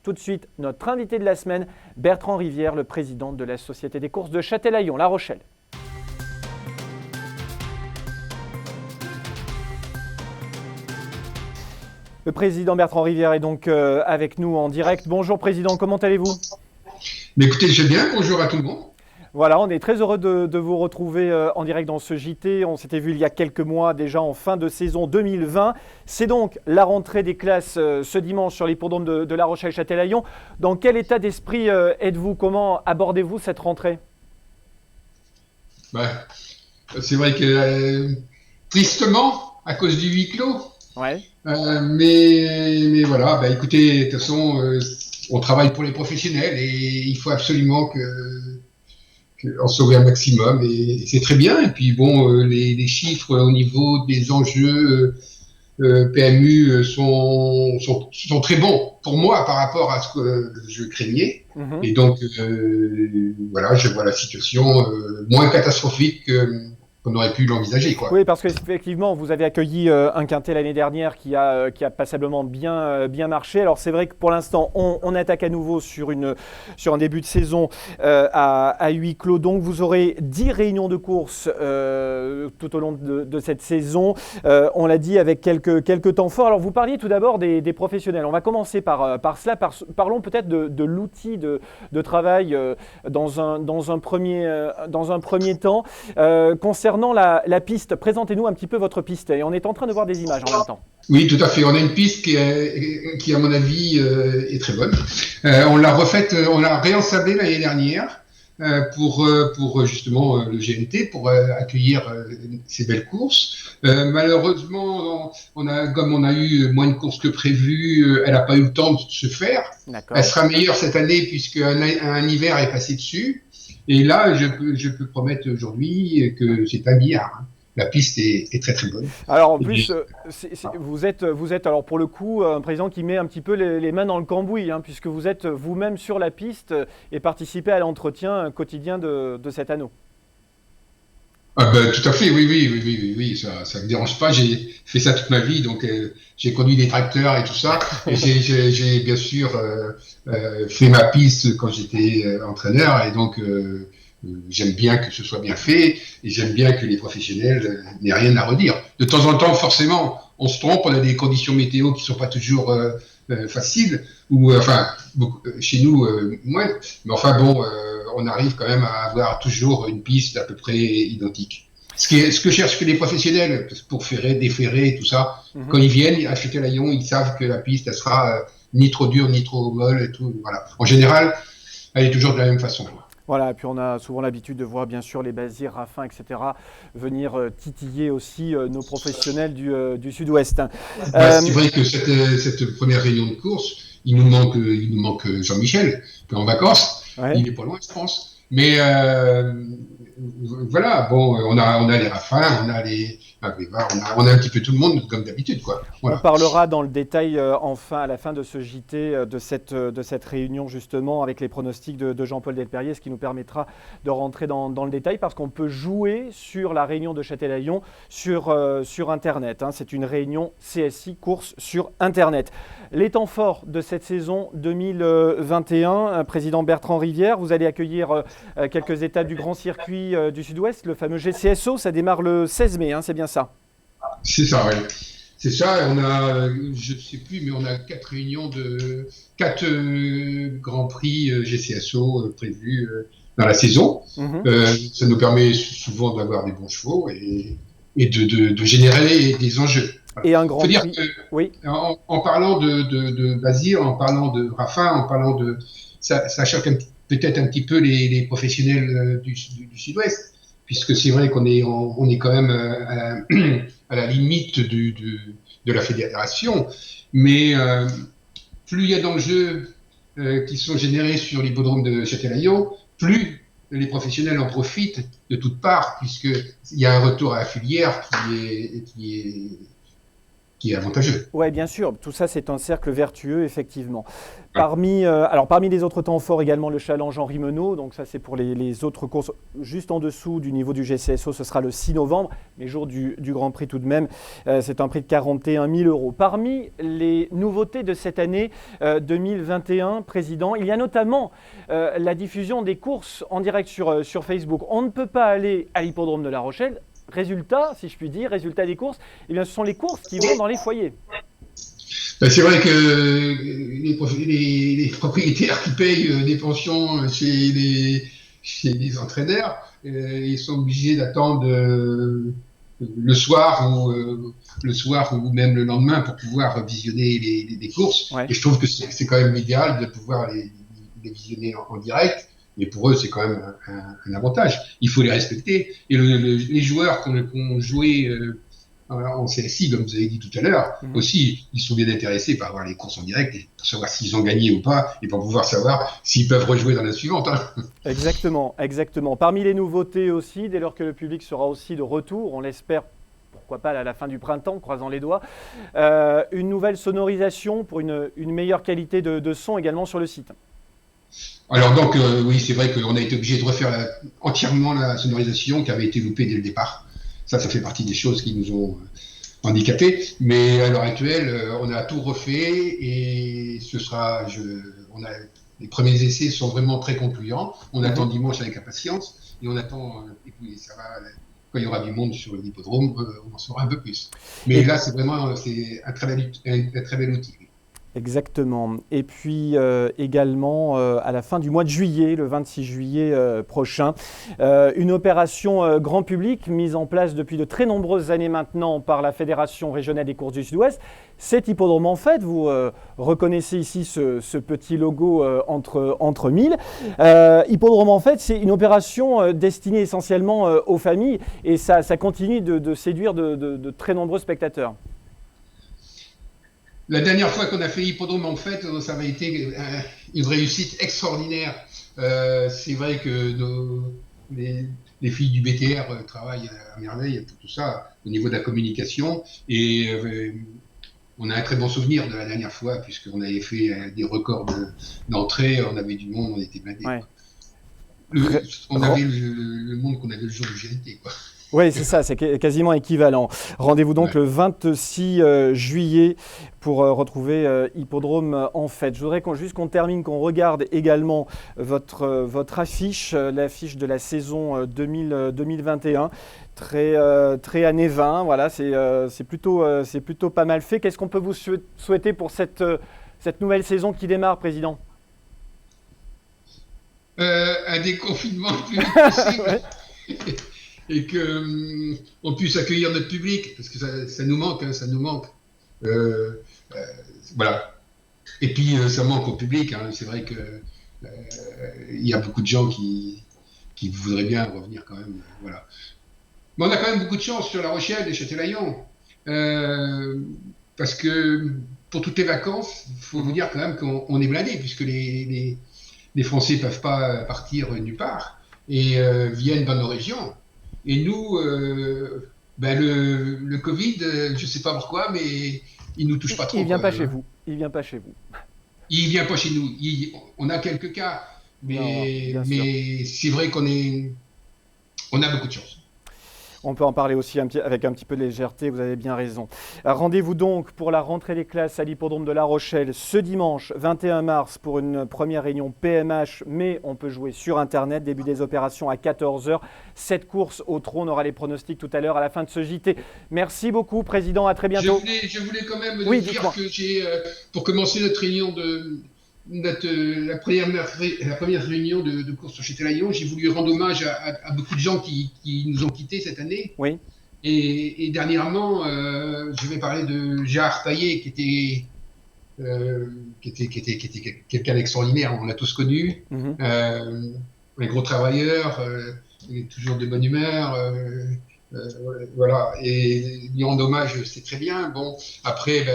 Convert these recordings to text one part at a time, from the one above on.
Tout de suite, notre invité de la semaine, Bertrand Rivière, le président de la Société des courses de Châtelaillon-La Rochelle. Le président Bertrand Rivière est donc avec nous en direct. Bonjour président, comment allez-vous ? Mais écoutez, je vais bien, bonjour à tout le monde. Voilà, on est très heureux de vous retrouver en direct dans ce JT. On s'était vu il y a quelques mois déjà en fin de saison 2020. C'est donc la rentrée des classes ce dimanche sur l'hippodrome de La Rochelle-Châtelaillon. Dans quel état d'esprit êtes-vous ? Comment abordez-vous cette rentrée ? C'est vrai que tristement, à cause du huis clos. Ouais. Mais voilà, écoutez, de toute façon, on travaille pour les professionnels et il faut absolument en sauver un maximum et c'est très bien. Et puis bon, les chiffres au niveau des enjeux PMU sont très bons pour moi par rapport à ce que je craignais. Et donc voilà, je vois la situation moins catastrophique qu'on aurait pu l'envisager, quoi. Oui, parce qu'effectivement, vous avez accueilli un quintet l'année dernière qui a passablement bien marché. Alors c'est vrai que pour l'instant, on attaque à nouveau sur un début de saison à huis clos. Donc vous aurez 10 réunions de course tout au long de cette saison. On l'a dit avec quelques temps forts. Alors vous parliez tout d'abord des professionnels. On va commencer par cela. Parlons peut-être de l'outil de travail dans un premier temps. Concernant la piste, présentez-nous un petit peu votre piste. Et on est en train de voir des images en même temps. Oui, tout à fait. On a une piste qui à mon avis, est très bonne. On l'a refaite, on l'a réensablée l'année dernière pour justement le GNT, pour accueillir ces belles courses. Malheureusement, comme on a eu moins de courses que prévu, elle n'a pas eu le temps de se faire. D'accord. Elle sera meilleure cette année puisque un hiver est passé dessus. Et là, je peux promettre aujourd'hui que c'est un billard. La piste est très très bonne. Alors en plus, vous êtes alors pour le coup un président qui met un petit peu les mains dans le cambouis, puisque vous êtes vous-même sur la piste et participez à l'entretien quotidien de cet anneau. Tout à fait, oui, ça me dérange pas. J'ai fait ça toute ma vie, donc j'ai conduit des tracteurs et tout ça. Et j'ai bien sûr fait ma piste quand j'étais entraîneur, et donc j'aime bien que ce soit bien fait, et j'aime bien que les professionnels n'aient rien à redire. De temps en temps, forcément, on se trompe, on a des conditions météo qui sont pas toujours faciles, ou chez nous moins. Mais enfin bon. On arrive quand même à avoir toujours une piste à peu près identique. Ce que cherchent les professionnels pour ferrer, déferrer et tout ça, quand ils viennent à Châtelaillon, ils savent que la piste, elle sera ni trop dure, ni trop molle et tout. Voilà. En général, elle est toujours de la même façon. Voilà, et puis on a souvent l'habitude de voir bien sûr les Bazirs, Raffin, etc. venir titiller aussi nos professionnels du Sud-Ouest. C'est vrai que cette première réunion de course, il nous manque Jean-Michel, qui est en vacances. Ouais. Il est pas loin, je pense. Mais voilà, bon, on a les Raffins, on a les Agrivar, on a un petit peu tout le monde comme d'habitude, quoi. Voilà. On parlera dans le détail enfin à la fin de ce JT de cette réunion justement avec les pronostics de Jean-Paul Delperrier, ce qui nous permettra de rentrer dans le détail parce qu'on peut jouer sur la réunion de Châtelaillon sur Internet. C'est une réunion CSI course sur Internet. Les temps forts de cette saison 2021, président Bertrand Rivière, vous allez accueillir quelques étapes du Grand Circuit du Sud-Ouest, le fameux GCSO, ça démarre le 16 mai, c'est bien ça ? C'est ça, oui. C'est ça, on a, je ne sais plus, mais on a 4 Grands Prix GCSO prévus dans la saison. Ça nous permet souvent d'avoir des bons chevaux et de générer des enjeux. Et un grand prix. Oui. En parlant de Bazir, en parlant de Raffin, en parlant de ça choque peut-être un petit peu les professionnels du Sud-Ouest, puisque c'est vrai qu'on est quand même à la limite de la fédération, mais plus il y a d'enjeux qui sont générés sur l'hippodrome de Châtelaillon, plus les professionnels en profitent de toutes parts, puisqu'il y a un retour à la filière qui est qui est avantageux. Oui, bien sûr. Tout ça, c'est un cercle vertueux, effectivement. Parmi les autres temps forts, également le challenge Henri Menot. Donc ça, c'est pour les autres courses juste en dessous du niveau du GCSO. Ce sera le 6 novembre, mais jour du Grand Prix tout de même. C'est un prix de 41 000 euros. Parmi les nouveautés de cette année 2021, Président, il y a notamment la diffusion des courses en direct sur Facebook. On ne peut pas aller à l'hippodrome de La Rochelle. Résultat, si je puis dire, résultat des courses, eh bien, ce sont les courses qui vont dans les foyers. Ben, c'est vrai que les propriétaires qui payent des pensions chez les entraîneurs, ils sont obligés d'attendre le soir ou même le lendemain pour pouvoir visionner les courses. Ouais. Et je trouve que c'est quand même idéal de pouvoir les visionner en direct. Mais pour eux, c'est quand même un avantage. Il faut les respecter. Et les joueurs qui ont joué en CSI, comme vous avez dit tout à l'heure, aussi, ils sont bien intéressés par voir les courses en direct et pour savoir s'ils ont gagné ou pas, et pour pouvoir savoir s'ils peuvent rejouer dans la suivante. Hein. Exactement, exactement. Parmi les nouveautés aussi, dès lors que le public sera aussi de retour, on l'espère, pourquoi pas à la fin du printemps, croisant les doigts, une nouvelle sonorisation pour une meilleure qualité de son également sur le site. Alors donc, oui, c'est vrai qu'on a été obligé de refaire entièrement la sonorisation qui avait été loupée dès le départ. Ça fait partie des choses qui nous ont handicapés. Mais à l'heure actuelle, on a tout refait et les premiers essais sont vraiment très concluants. On attend dimanche avec impatience et on attend, et puis ça va, quand il y aura du monde sur l'hippodrome, on en saura un peu plus. Mais là, c'est un très bel outil. Exactement. Et puis également à la fin du mois de juillet, le 26 juillet prochain, une opération grand public mise en place depuis de très nombreuses années maintenant par la Fédération régionale des courses du Sud-Ouest. Cet hippodrome en fait, vous reconnaissez ici ce petit logo entre mille. Hippodrome en fait, c'est une opération destinée essentiellement aux familles et ça continue de séduire de très nombreux spectateurs. La dernière fois qu'on a fait hippodrome, en fait, ça avait été une réussite extraordinaire. C'est vrai que les filles du BTR travaillent à merveille pour tout ça, au niveau de la communication. Et on a un très bon souvenir de la dernière fois, puisqu'on avait fait des records d'entrée, on avait du monde, on était blindés. Ouais. On avait le monde qu'on avait le jour du GNT, quoi. Oui, c'est ça, c'est quasiment équivalent. Rendez-vous donc le 26 juillet pour retrouver Hippodrome en fête. Je voudrais juste qu'on termine, qu'on regarde également votre affiche, l'affiche de la saison 2021. Très années 20, voilà, c'est plutôt pas mal fait. Qu'est-ce qu'on peut vous souhaiter pour cette nouvelle saison qui démarre, Président ? Un déconfinement le plus vite possible. Et qu'on puisse accueillir notre public, parce que ça nous manque, hein, ça nous manque. Voilà. Et puis, ça manque au public. Hein. C'est vrai que y a beaucoup de gens qui voudraient bien revenir quand même. Voilà. Mais on a quand même beaucoup de chance sur La Rochelle et Châtelaillon. Parce que pour toutes les vacances, il faut vous dire quand même qu'on est blindé, puisque les Français ne peuvent pas partir nulle part et viennent dans nos régions. Et nous, le Covid, je ne sais pas pourquoi, mais il ne nous touche pas trop. Il ne vient pas chez vous. Il vient pas chez vous. Il ne vient pas chez nous. On a quelques cas, mais c'est vrai qu'on a beaucoup de chance. On peut en parler aussi avec un petit peu de légèreté, vous avez bien raison. Rendez-vous donc pour la rentrée des classes à l'hippodrome de La Rochelle ce dimanche 21 mars pour une première réunion PMH, mais on peut jouer sur Internet. Début des opérations à 14h. 7 courses au trot, on aura les pronostics tout à l'heure à la fin de ce JT. Merci beaucoup, Président, à très bientôt. Je voulais quand même dire que j'ai, pour commencer notre réunion la première réunion de course sur Châtelaillon, j'ai voulu rendre hommage à beaucoup de gens qui nous ont quittés cette année. Oui. Et dernièrement, je vais parler de Gérard Taillet, qui était quelqu'un d'extraordinaire. On l'a tous connu. Un gros travailleur, il est toujours de bonne humeur. Voilà. Et lui rendre hommage, c'est très bien. Bon, après,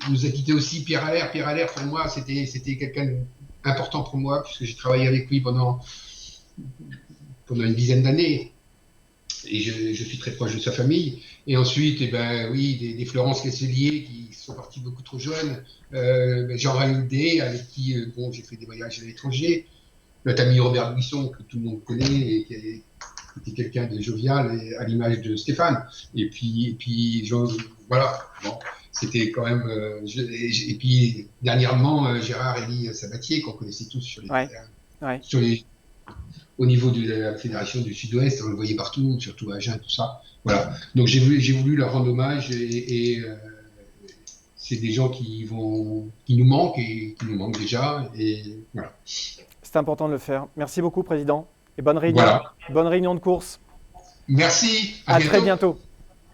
il nous a quitté aussi Pierre Allaire. Pierre Allaire, pour moi, c'était quelqu'un d'important pour moi, puisque j'ai travaillé avec lui pendant une dizaine d'années. et je suis très proche de sa famille. Et ensuite, eh ben, oui, des Florence Casselier qui sont partis beaucoup trop jeunes. Jean Raludé, avec qui bon, j'ai fait des voyages à l'étranger. Notre ami Robert Buisson, que tout le monde connaît, et qui était quelqu'un de jovial, à l'image de Stéphane. Et puis voilà. Bon, c'était quand même. Et puis dernièrement, Gérard Élie Sabatier, qu'on connaissait tous Ouais, ouais. sur les, au niveau de la Fédération du Sud-Ouest, on le voyait partout, surtout à Agen, tout ça. Voilà. Donc j'ai voulu leur rendre hommage et c'est des gens qui nous manquent et qui nous manquent déjà. Et voilà. C'est important de le faire. Merci beaucoup, Président. Et bonne réunion. Voilà. Bonne réunion de course. Merci. À À très bientôt. bientôt.